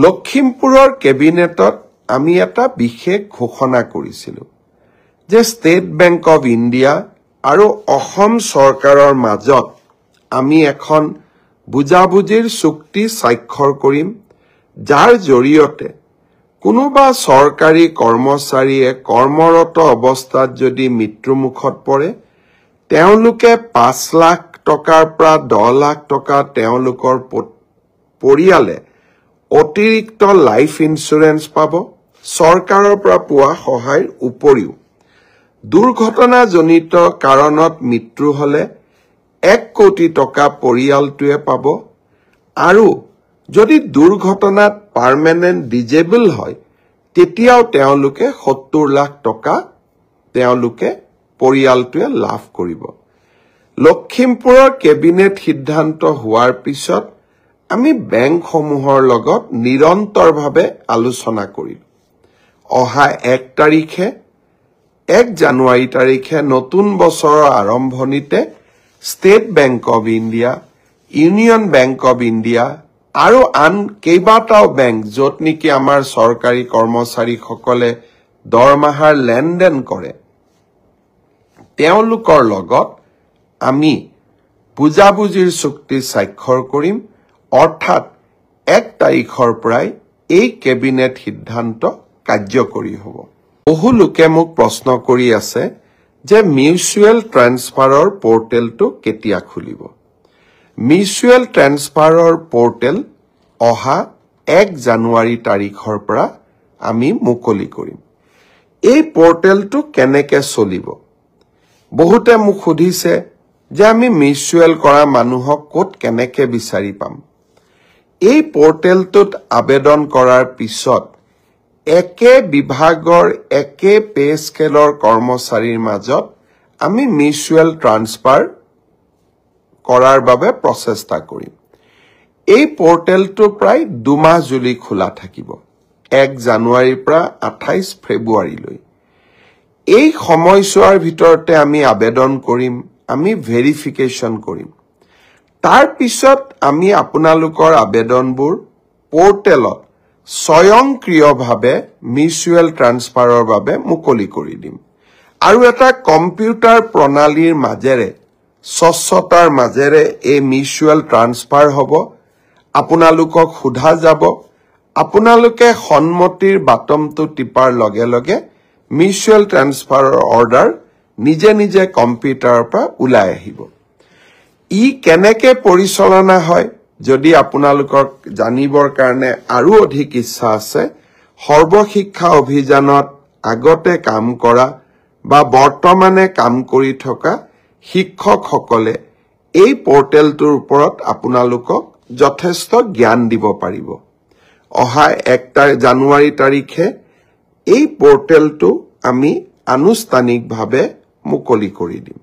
লখিমপুৰৰ কেবিনেটত আমি এটা বিশেষ ঘোষণা কৰিছিলো যে ষ্টেট বেংক অফ ইণ্ডিয়া আৰু অসম চৰকাৰৰ মাজত আমি এখন বুজাবুজিৰ চুক্তি স্বাক্ষৰ কৰিম যাৰ জৰিয়তে কোনোবা চৰকাৰী কৰ্মচাৰীয়ে কৰ্মৰত অৱস্থাত যদি মৃত্যুমুখত পৰে তেওঁলোকে 5 লাখ টকাৰ পৰা 10 লাখ টকা তেওঁলোকৰ পৰিয়ালে অতিৰিক্ত লাইফ ইন্সুৰেন্স পাব চৰকাৰৰ পৰা পোৱা সহায়ৰ উপৰিও দুৰ্ঘটনাজনিত কাৰণত মৃত্যু হলে 1 কোটি টকা পৰিয়ালটোৱে পাব আৰু যদি দুৰ্ঘটনাত পাৰ্মানেন্ট ডিজেবল হয় তেতিয়াও তেওঁলোকে 70 লাখ টকা তেওঁলোকে পৰিয়ালটোৱে লাভ কৰিব লখিমপুৰৰ কেবিনেট সিদ্ধান্ত হোৱাৰ পিছত আমি বেংকসমূহৰ লগত নিৰন্তৰভাৱে আলোচনা কৰিলো অহা 1 জানুৱাৰী তাৰিখে নতুন বছৰৰ আৰম্ভণিতে state bank of India union bank of India আৰু আন কেইবাটাও বেংক য'ত নেকি আমাৰ চৰকাৰী কৰ্মচাৰীসকলে দৰমহাৰ লেনদেন কৰে তেওঁলোকৰ লগত আমি বুজাবুজিৰ চুক্তি স্বাক্ষৰ কৰিম অৰ্থাৎ 1 তাৰিখৰ পৰাই এই কেবিনেট সিদ্ধান্ত কাৰ্যকৰী হ'ব বহু লোকে মোক প্ৰশ্ন কৰি আছে যে মিউচুৱেল ট্ৰান্সফাৰৰ পৰ্টেলটো কেতিয়া খুলিব মিউচুৱেল ট্ৰান্সফাৰৰ পৰ্টেল অহা 1 জানুৱাৰী তাৰিখৰ পৰা আমি মুকলি কৰিম এই পৰ্টেলটো কেনেকৈ চলিব বহুতে মোক সুধিছে যে আমি মিউচুৱেল কৰা মানুহক ক'ত কেনেকৈ বিচাৰি পাম এই পৰ্টেলটোত আবেদন কৰাৰ পিছত একে বিভাগৰ একে পে স্কেলৰ কৰ্মচাৰীৰ মাজত আমি মিউচুৱেল ট্ৰান্সফাৰ কৰাৰ বাবে প্ৰচেষ্টা কৰিম এই পৰ্টেলটো প্ৰায় 2 মাহ জুলি খোলা থাকিব 1 জানুৱাৰীৰ পৰা 28 ফেব্ৰুৱাৰীলৈ এই সময়ছোৱাৰ ভিতৰতে আমি আবেদন কৰিম আমি ভেৰিফিকেশ্যন কৰিম তাৰ পিছত আমি আপোনালোকৰ আবেদনবোৰ পৰ্টেলত স্বয়ংক্ৰিয়ভাৱে মিউচুৱেল ট্ৰান্সফাৰৰ বাবে মুকলি কৰি দিম আৰু এটা কম্পিউটাৰ প্ৰণালীৰ মাজেৰে স্বচ্ছতাৰ মাজেৰে এই মিউচুৱেল ট্ৰান্সফাৰ হ'ব আপোনালোকক সোধা যাব আপোনালোকে সন্মতিৰ বাটনটো টিপাৰ লগে লগে মিউচুৱেল ট্ৰান্সফাৰৰ অৰ্ডাৰ নিজে নিজে কম্পিউটাৰৰ পৰা ওলাই আহিব ই কেনেকৈ পৰিচালনা হয় যদি আপোনালোকক জানিবৰ কাৰণে আৰু অধিক ইচ্ছা আছে সৰ্বশিক্ষা অভিযানত আগতে কাম কৰা বা বৰ্তমানে কাম কৰি থকা শিক্ষকসকলে এই পৰ্টেলটোৰ ওপৰত আপোনালোকক যথেষ্ট জ্ঞান দিব পাৰিব অহা 1 জানুৱাৰী তাৰিখে এই পৰ্টেলটো আমি আনুষ্ঠানিকভাৱে মুকলি কৰি দিম